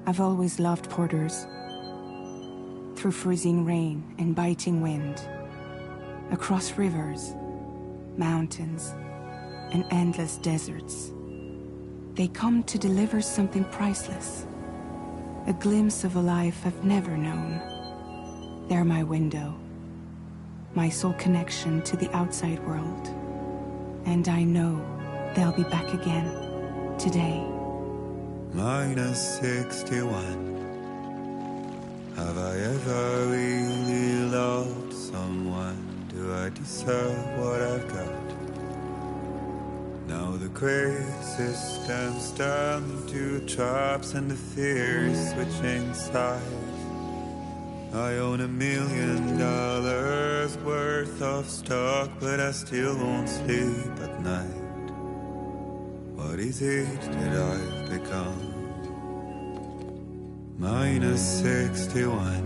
I've always loved porters. Through freezing rain and biting wind, across rivers, mountains, and endless deserts, they come to deliver something priceless, a glimpse of a life I've never known. They're my window, my sole connection to the outside world. And I know they'll be back again, today. -61. Have I ever really loved someone? Do I deserve what I've got? Now the crazy system's turned into traps and the fears switching sides. I own $1 million worth of stock, but I still won't sleep at night. What is it that I've become? -61.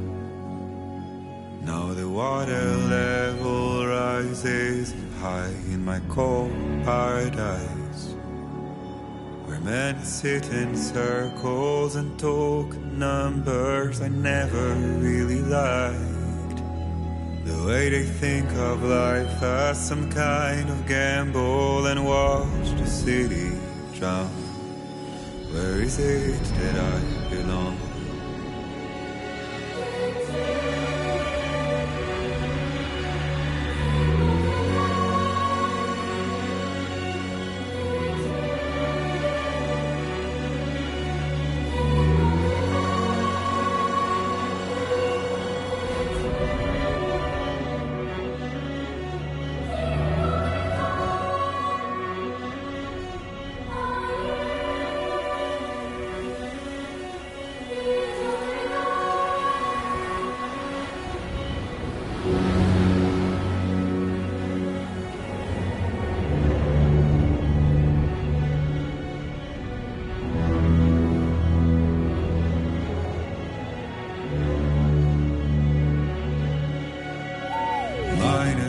Now the water level rises high in my cold paradise, where men sit in circles and talk numbers I never really liked. The way they think of life as some kind of gamble and watch the city drown. Where is it that I belong?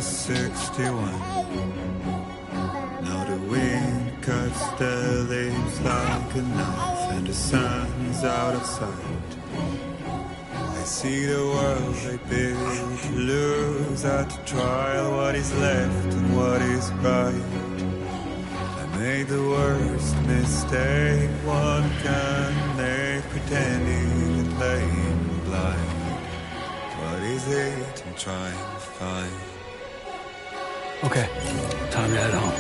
-61. Now the wind cuts the leaves like a knife, and the sun is out of sight. I see the world I built to lose at the trial, what is left and what is right. I made the worst mistake one can make, pretending and playing blind. What is it I'm trying to find? Okay, time to head home.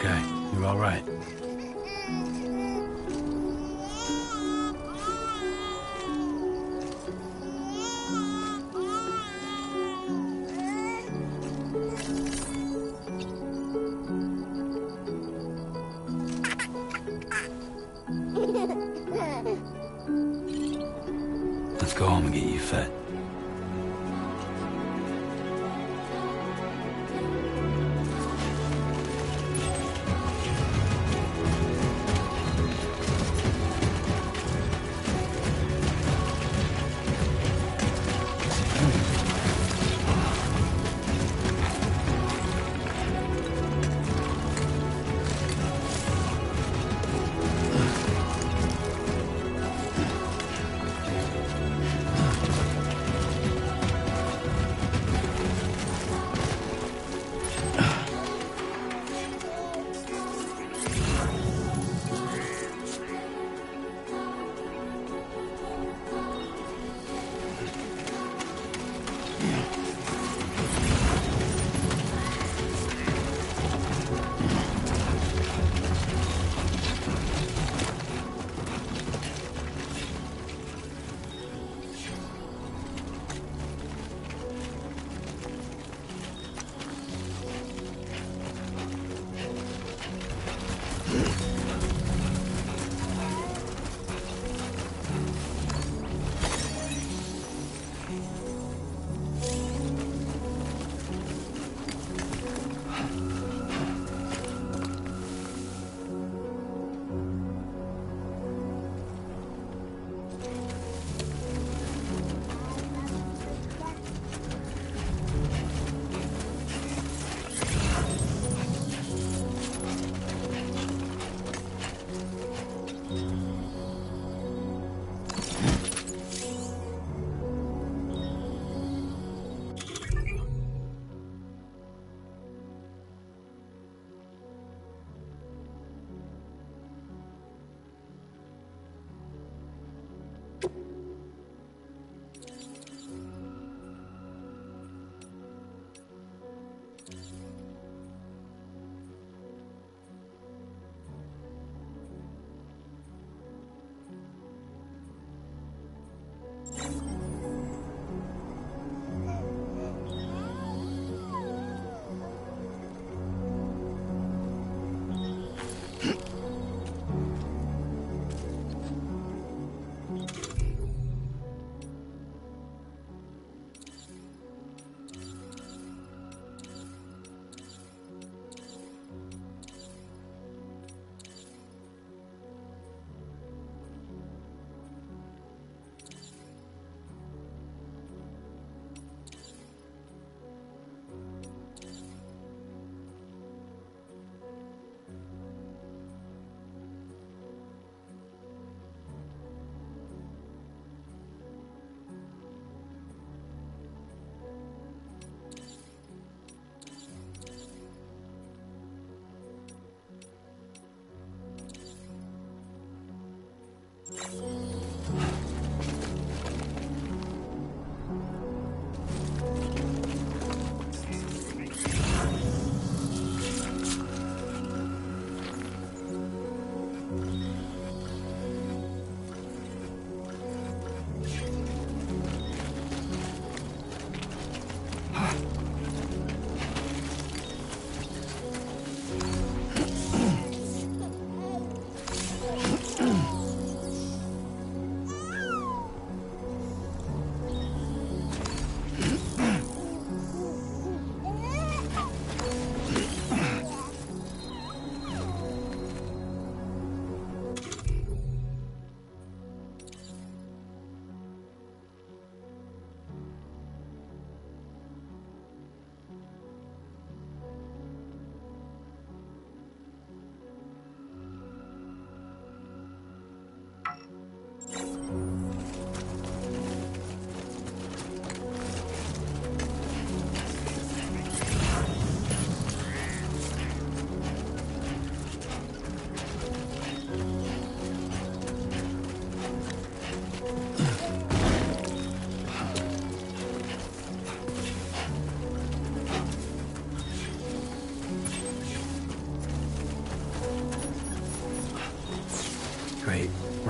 okay. You're all right. Let's go home and get you fed.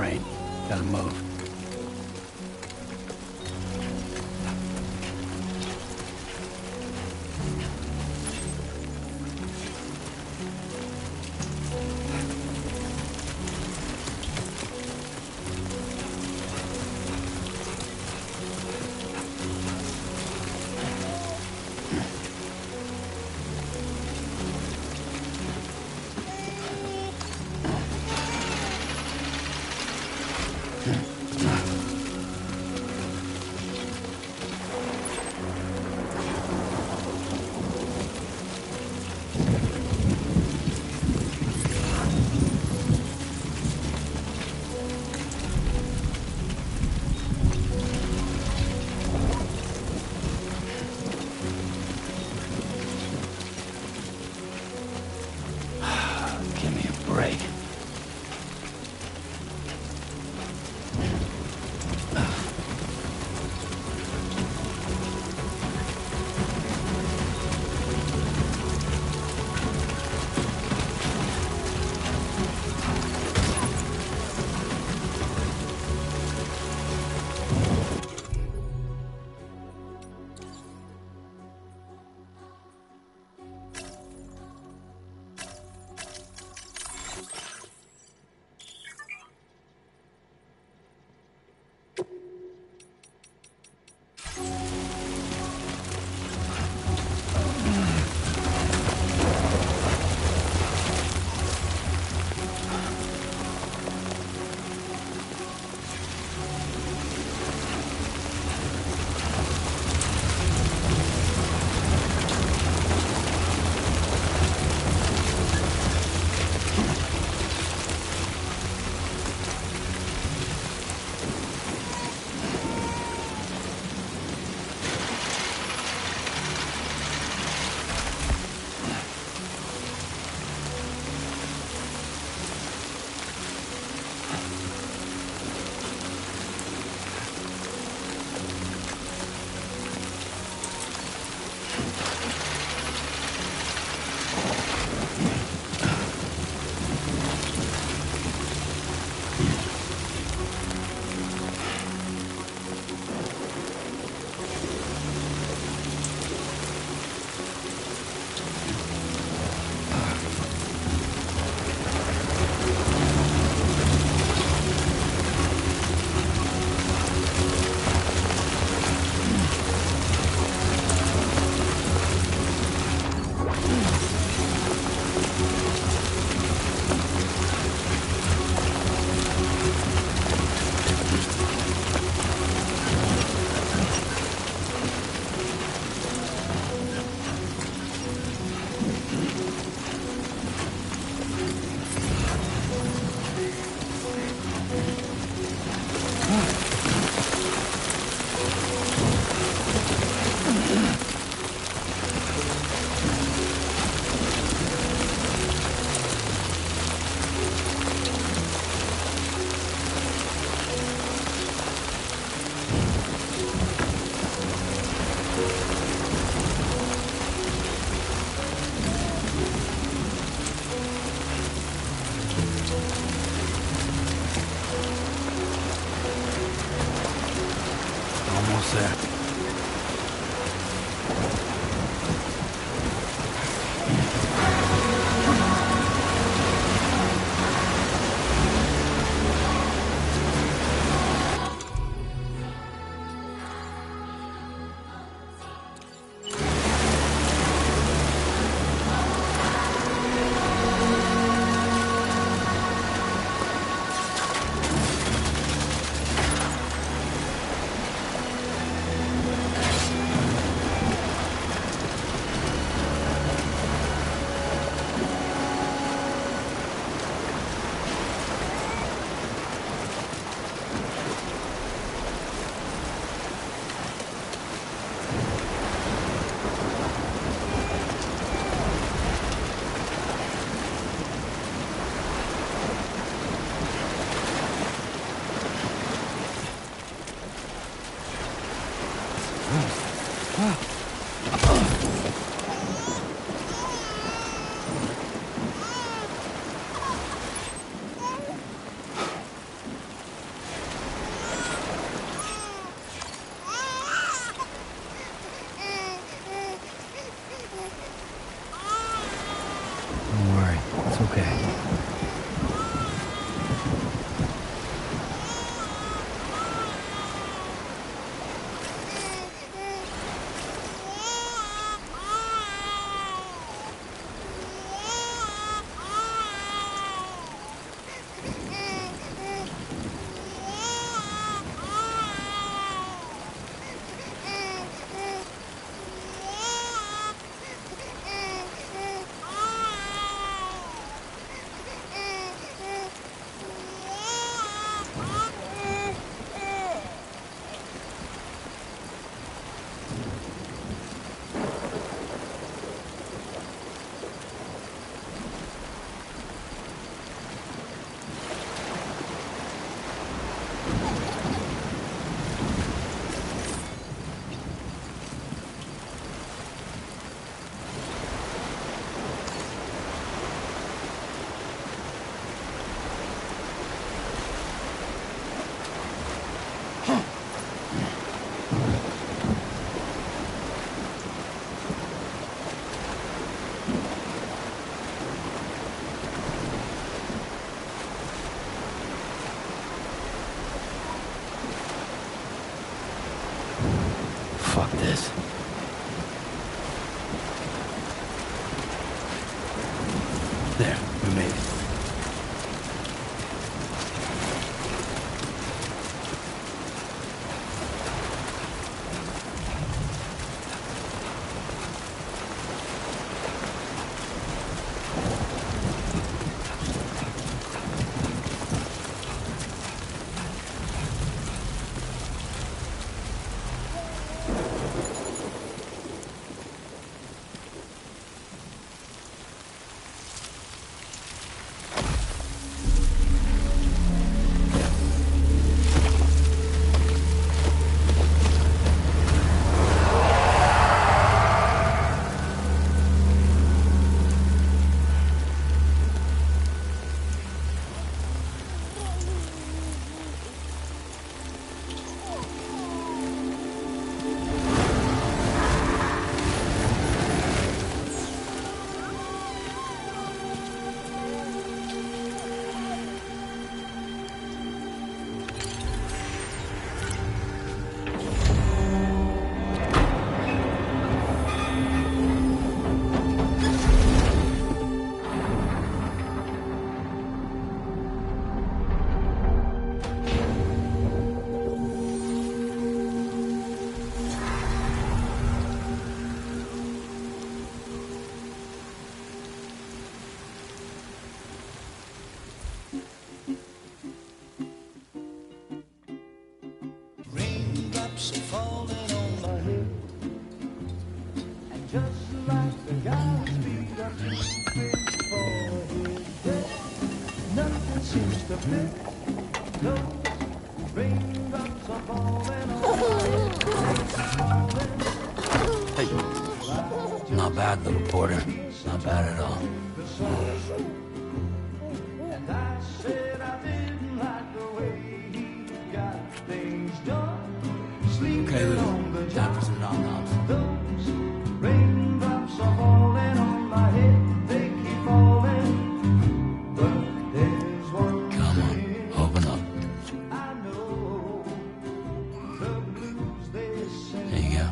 rain. Gotta move. Okay. Fuck this. There, we made it. Hey. Not bad, little porter. Not bad at all. Okay, Lou. Time for some nom-noms. Come on, open up. There you go.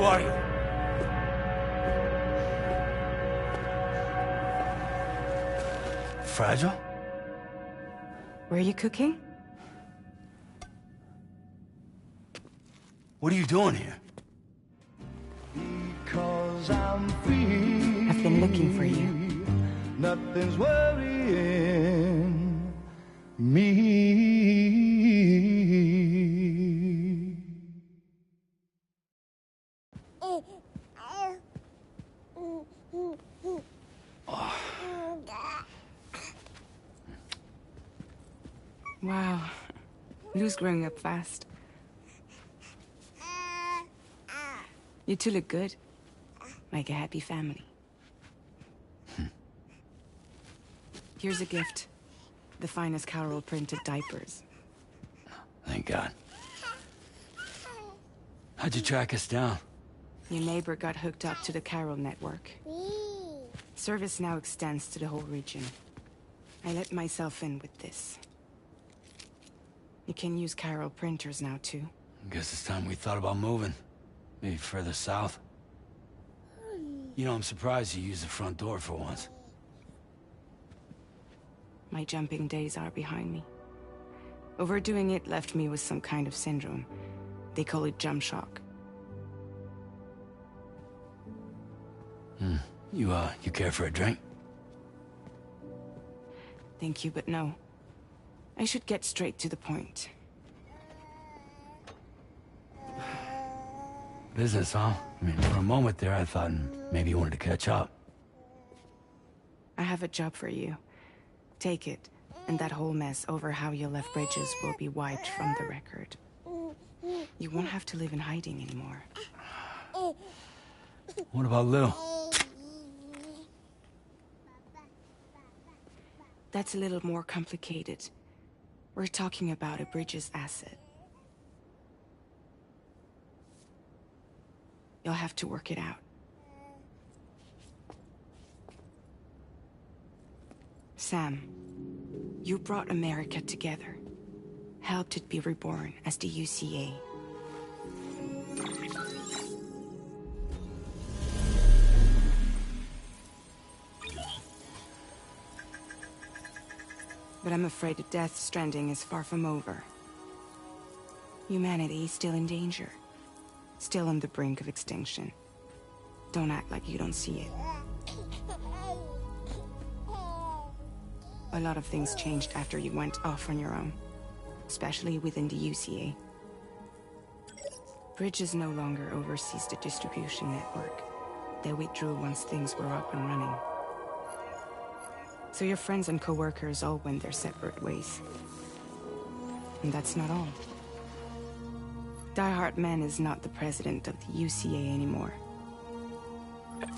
are you? Fragile? Were you cooking? What are you doing here? Because I'm free. I've been looking for you. Nothing's worrying me. Wow. Lou's growing up fast. You two look good. Like a happy family. Here's a gift. The finest Carol printed diapers. Thank God. How'd you track us down? Your neighbor got hooked up to the Carol network. Service now extends to the whole region. I let myself in with this. You can use Carol printers now, too. Guess it's time we thought about moving. Maybe further south. You know, I'm surprised you used the front door for once. My jumping days are behind me. Overdoing it left me with some kind of syndrome. They call it jump shock. You care for a drink? Thank you, but no. I should get straight to the point. Business, huh? I mean, for a moment there, I thought maybe you wanted to catch up. I have a job for you. Take it, and that whole mess over how you left Bridges will be wiped from the record. You won't have to live in hiding anymore. What about Lou? That's a little more complicated. We're talking about a Bridges asset. You'll have to work it out. Sam, you brought America together. Helped it be reborn as the UCA. But I'm afraid the Death Stranding is far from over. Humanity is still in danger. Still on the brink of extinction. Don't act like you don't see it. A lot of things changed after you went off on your own. Especially within the UCA. Bridges no longer oversees the distribution network. They withdrew once things were up and running. So your friends and co-workers all went their separate ways. And that's not all. Die Hard Man is not the president of the UCA anymore.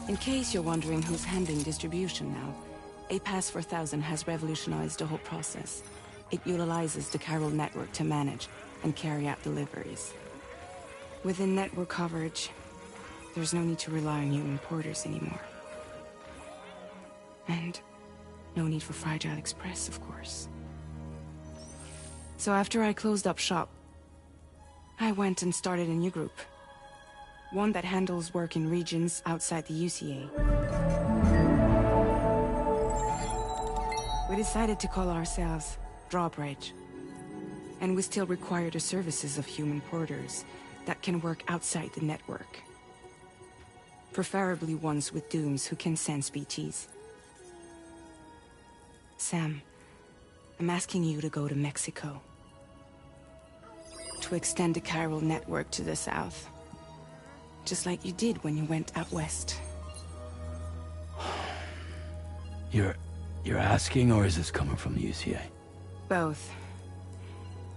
In case you're wondering who's handling distribution now, A Pass 4000 has revolutionized the whole process. It utilizes the Carol network to manage and carry out deliveries. Within network coverage, there's no need to rely on human porters anymore. And no need for Fragile Express, of course. So after I closed up shop, I went and started a new group. One that handles work in regions outside the UCA. We decided to call ourselves Drawbridge. And we still require the services of human porters that can work outside the network. Preferably ones with dooms who can sense BTs. Sam, I'm asking you to go to Mexico. To extend the Carol network to the south. Just like you did when you went out west. You're asking, or is this coming from the UCA? Both.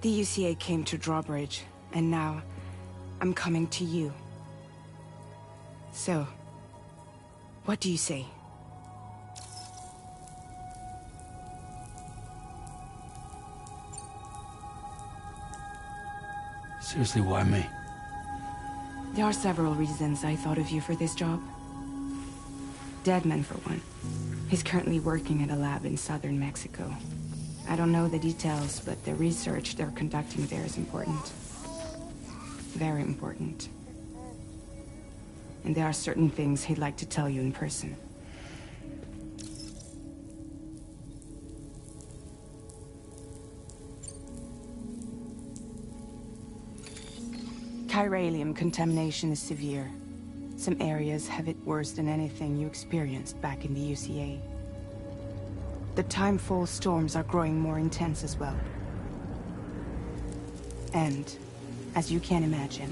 The UCA came to Drawbridge, and now I'm coming to you. So, what do you say? Seriously, why me? There are several reasons I thought of you for this job. Deadman, for one. He's currently working at a lab in southern Mexico. I don't know the details, but the research they're conducting there is important. Very important. and there are certain things he'd like to tell you in person. Chiralium contamination is severe. Some areas have it worse than anything you experienced back in the UCA. The timefall storms are growing more intense as well. And, as you can imagine,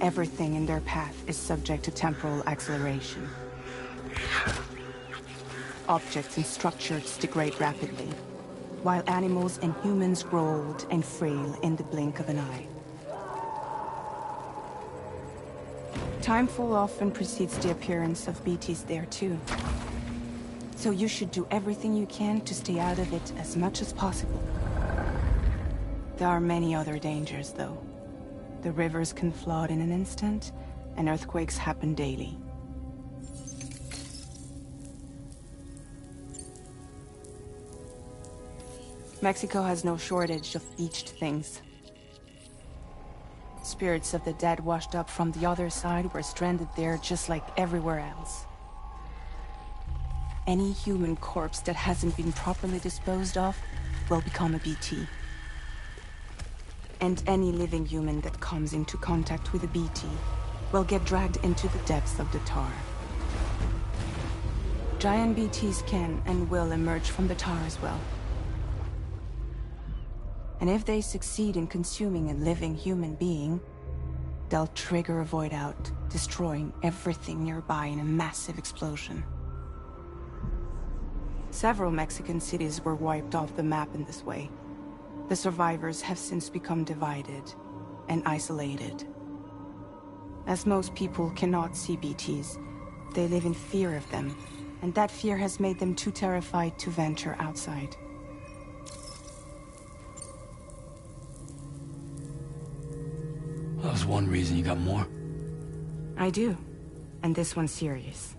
everything in their path is subject to temporal acceleration. Objects and structures degrade rapidly, while animals and humans grow old and frail in the blink of an eye. Timefall often precedes the appearance of BTs there too. So you should do everything you can to stay out of it as much as possible. There are many other dangers, though. The rivers can flood in an instant, and earthquakes happen daily. Mexico has no shortage of beached things. Spirits of the dead washed up from the other side were stranded there just like everywhere else. Any human corpse that hasn't been properly disposed of will become a BT. And any living human that comes into contact with a BT will get dragged into the depths of the tar. Giant BTs can and will emerge from the tar as well. And if they succeed in consuming a living human being, they'll trigger a void out, destroying everything nearby in a massive explosion. Several Mexican cities were wiped off the map in this way. The survivors have since become divided and isolated. As most people cannot see BTs, they live in fear of them, and that fear has made them too terrified to venture outside. That was one reason you got more. I do, and this one's serious.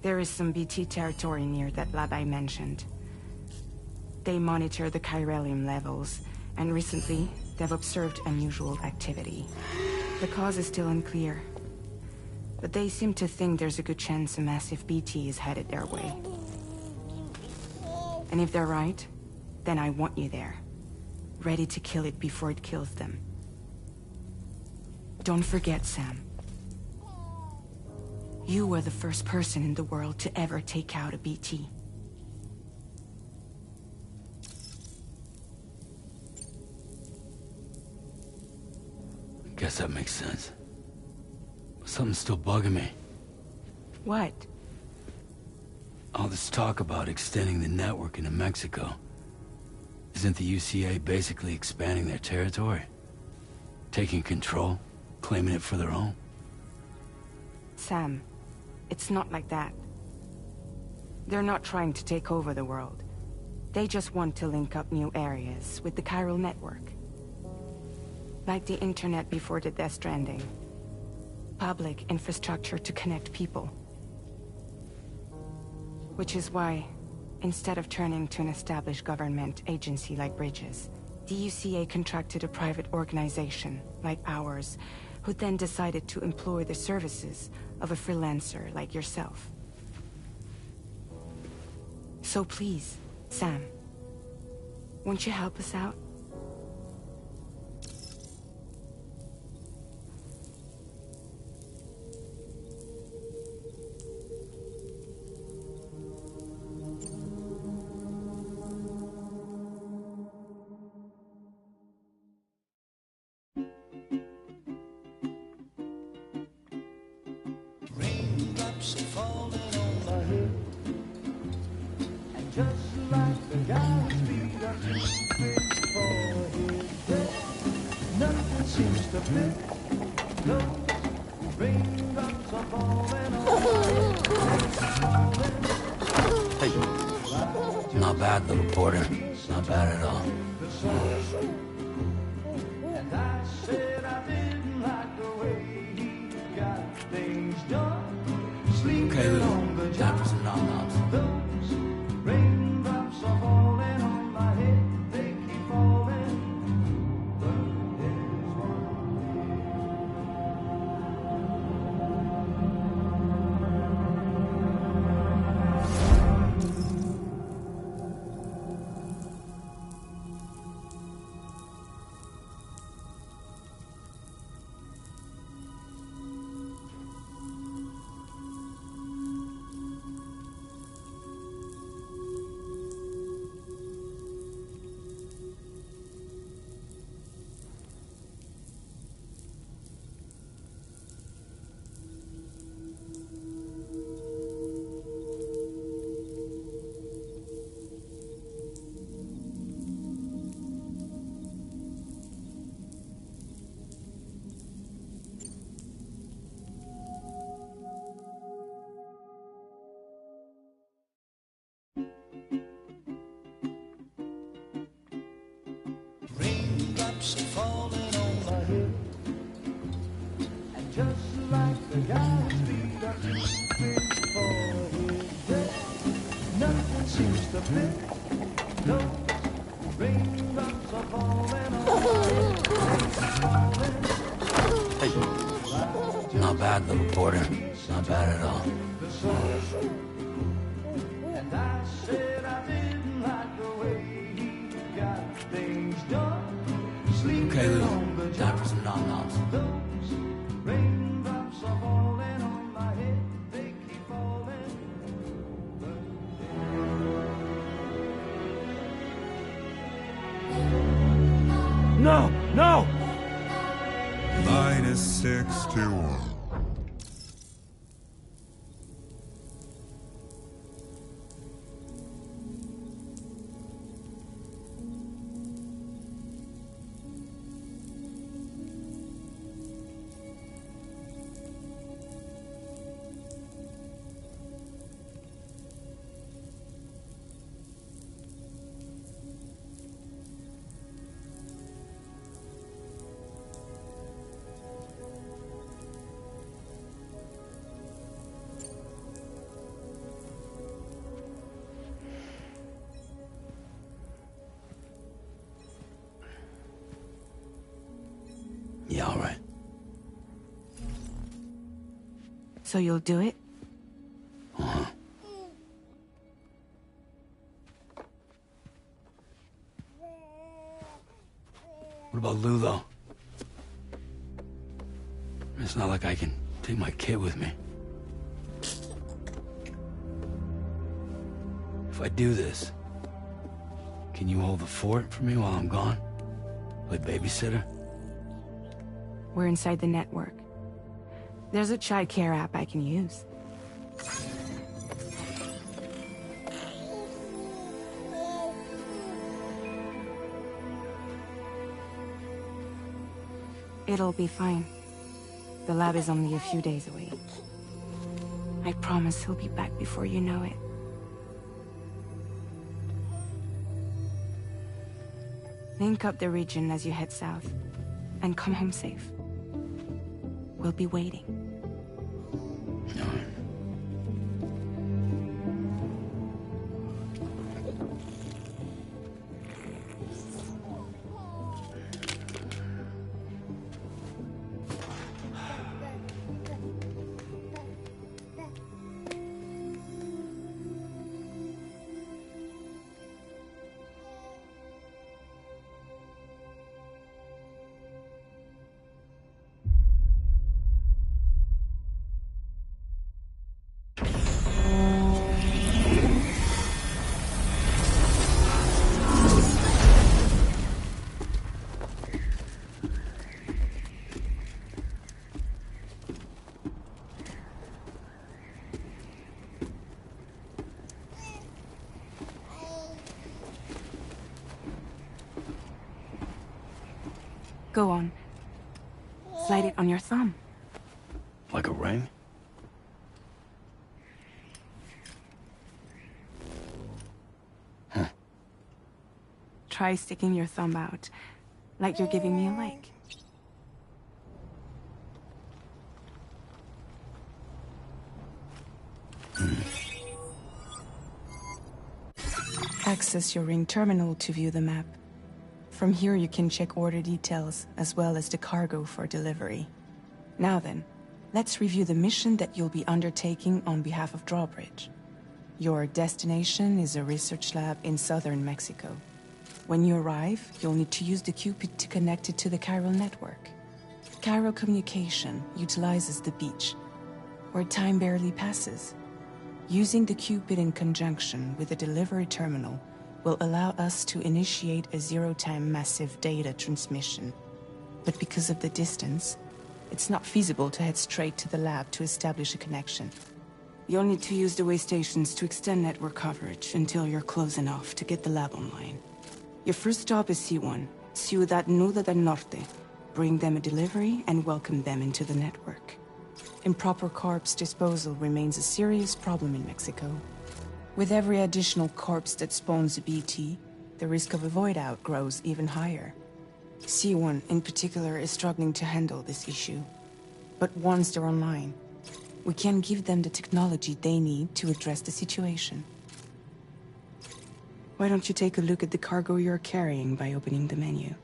There is some BT territory near that lab I mentioned. They monitor the chiralium levels, and recently, they've observed unusual activity. The cause is still unclear, but they seem to think there's a good chance a massive BT is headed their way. And if they're right, then I want you there, ready to kill it before it kills them. Don't forget, Sam. You were the first person in the world to ever take out a BT. Guess that makes sense. But something's still bugging me. What? All this talk about extending the network into Mexico. Isn't the UCA basically expanding their territory? Taking control? Claiming it for their own? Sam, it's not like that. They're not trying to take over the world. They just want to link up new areas with the chiral network. Like the internet before the Death Stranding. Public infrastructure to connect people. Which is why, instead of turning to an established government agency like Bridges, the UCA contracted a private organization, like ours, who then decided to employ the services of a freelancer like yourself. So please, Sam, won't you help us out? Raindrops are falling on my head, and just like the guy's feet are too big for his head, nothing seems to fit. Those raindrops are falling on my head. Hey. Not bad, little Porter. Not bad at all. And I said I didn't like the way he got things done. Okay, Lou. Time for some nom-noms. Those raindrops are falling on my head, they keep falling. But there's one raindrops are falling on my head. And just like the guy's feet are moving forward, nothing seems to fit. Those raindrops are falling on my head. Hey. Not bad, little porter. Not bad at all. And I said I didn't like the way he got things done. Okay, Lou. Time for some nom-noms. Those raindrops are falling on my head. They keep falling. No! No! -61. Yeah, all right. So you'll do it? Uh-huh. What about Lou, though? It's not like I can take my kid with me. If I do this, can you hold the fort for me while I'm gone? Play babysitter? We're inside the network. There's a child care app I can use. It'll be fine. The lab is only a few days away. I promise he'll be back before you know it. Link up the region as you head south, and come home safe. We'll be waiting. All right. Go on. Slide it on your thumb. Like a ring? Huh. Try sticking your thumb out, like you're giving me a like. Access your ring terminal to view the map. From here you can check order details, as well as the cargo for delivery. Now then, let's review the mission that you'll be undertaking on behalf of Drawbridge. Your destination is a research lab in southern Mexico. When you arrive, you'll need to use the Cupid to connect it to the chiral network. Chiral communication utilizes the beach, where time barely passes. Using the Cupid in conjunction with the delivery terminal will allow us to initiate a zero-time massive data transmission. But because of the distance, it's not feasible to head straight to the lab to establish a connection. You'll need to use the way stations to extend network coverage until you're close enough to get the lab online. Your first stop is C1, Ciudad Nuda del Norte. Bring them a delivery and welcome them into the network. Improper corpse disposal remains a serious problem in Mexico. With every additional corpse that spawns a BT, the risk of a void out grows even higher. C1 in particular is struggling to handle this issue. But once they're online, we can give them the technology they need to address the situation. Why don't you take a look at the cargo you're carrying by opening the menu?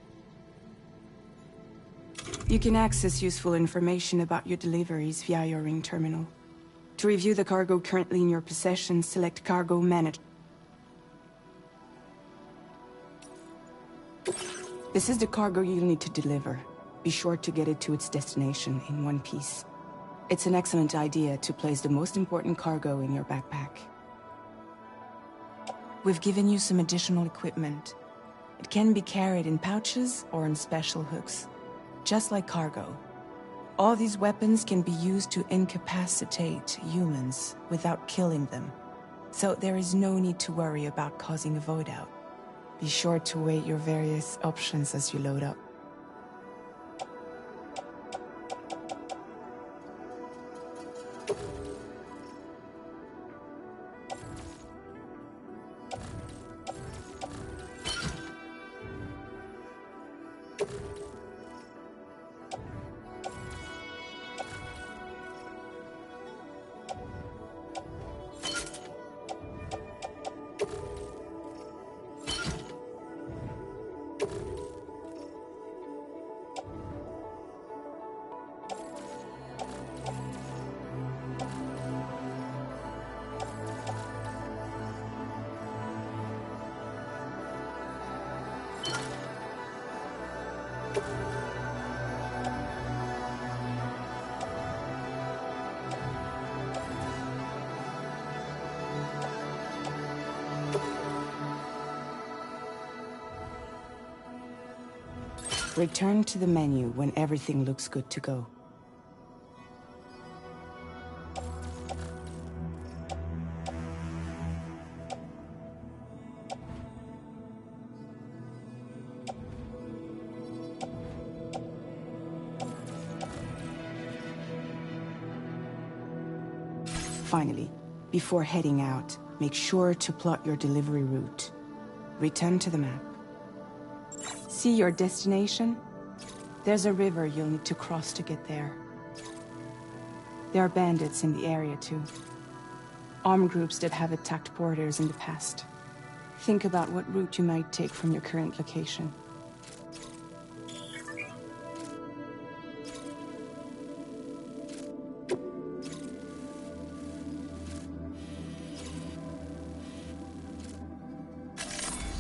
You can access useful information about your deliveries via your ring terminal. To review the cargo currently in your possession, select Cargo Manage. This is the cargo you'll need to deliver. Be sure to get it to its destination in one piece. It's an excellent idea to place the most important cargo in your backpack. We've given you some additional equipment. It can be carried in pouches or on special hooks, just like cargo. All these weapons can be used to incapacitate humans without killing them. So there is no need to worry about causing a void out. Be sure to weigh your various options as you load up. Return to the menu when everything looks good to go. Finally, before heading out, make sure to plot your delivery route. Return to the map. See your destination? There's a river you'll need to cross to get there. There are bandits in the area too. Armed groups that have attacked borders in the past. Think about what route you might take from your current location.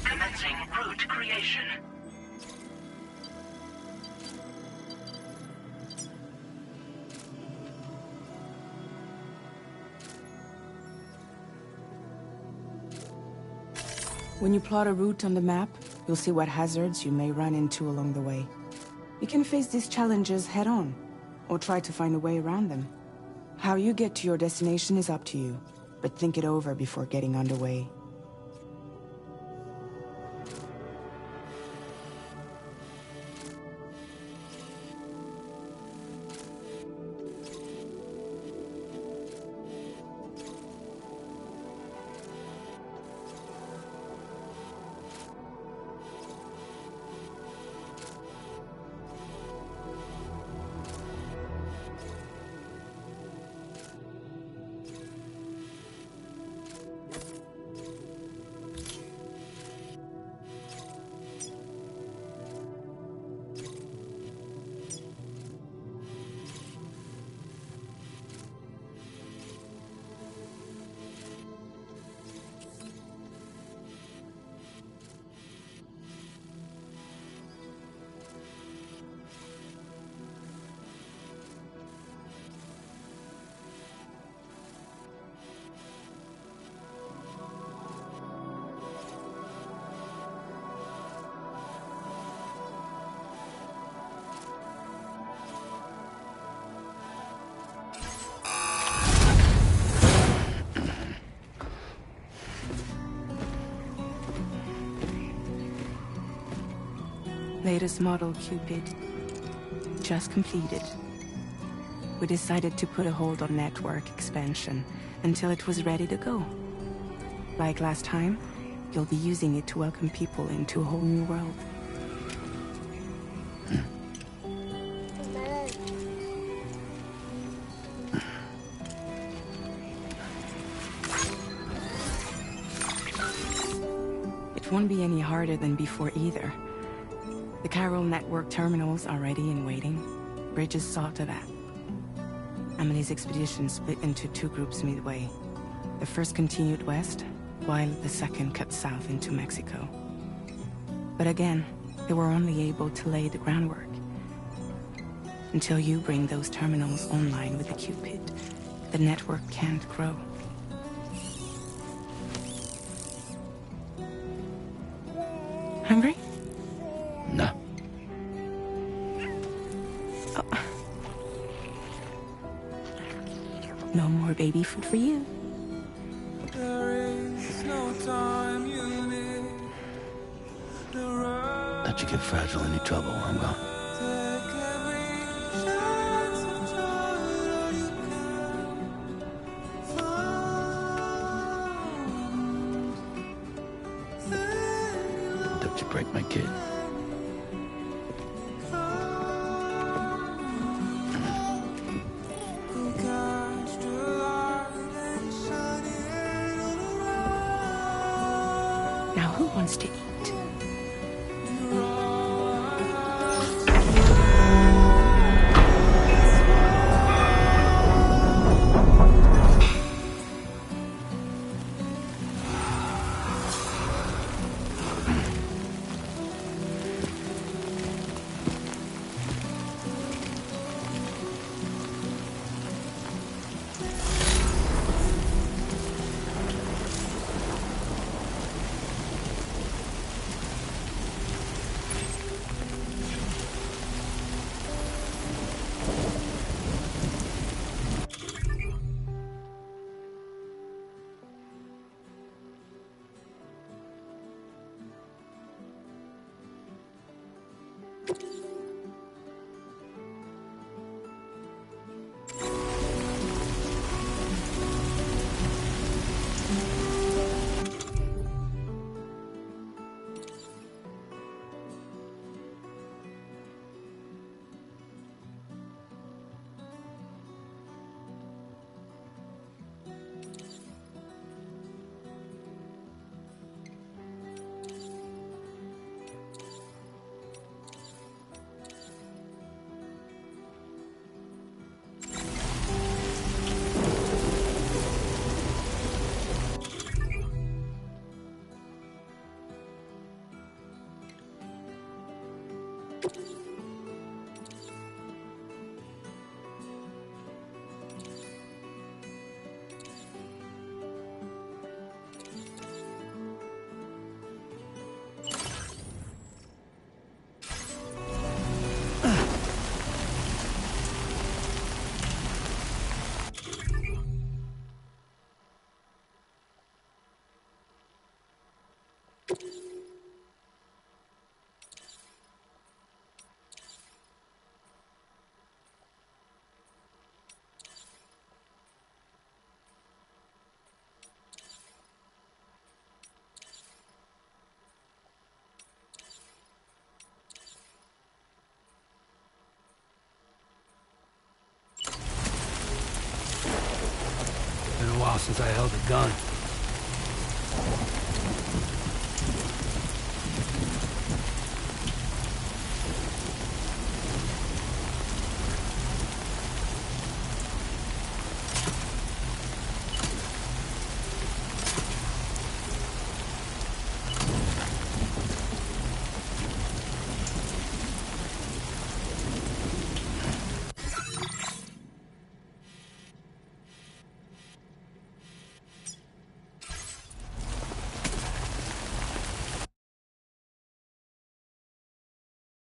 Commencing route creation. When you plot a route on the map, you'll see what hazards you may run into along the way. You can face these challenges head-on, or try to find a way around them. How you get to your destination is up to you, but think it over before getting underway. Latest model Cupid. Just completed. We decided to put a hold on network expansion until it was ready to go. Like last time, you'll be using it to welcome people into a whole new world. It won't be any harder than before either. The Chiral network terminals are ready and waiting. Bridges saw to that. Emily's expedition split into two groups midway. The first continued west, while the second cut south into Mexico. But again, they were only able to lay the groundwork. Until you bring those terminals online with the Cupid, the network can't grow. Hungry? No. Oh. No more baby food for you. Let you get fragile any trouble, I will. Don't you break my kid. Now who wants to eat? Been a while since I held a gun.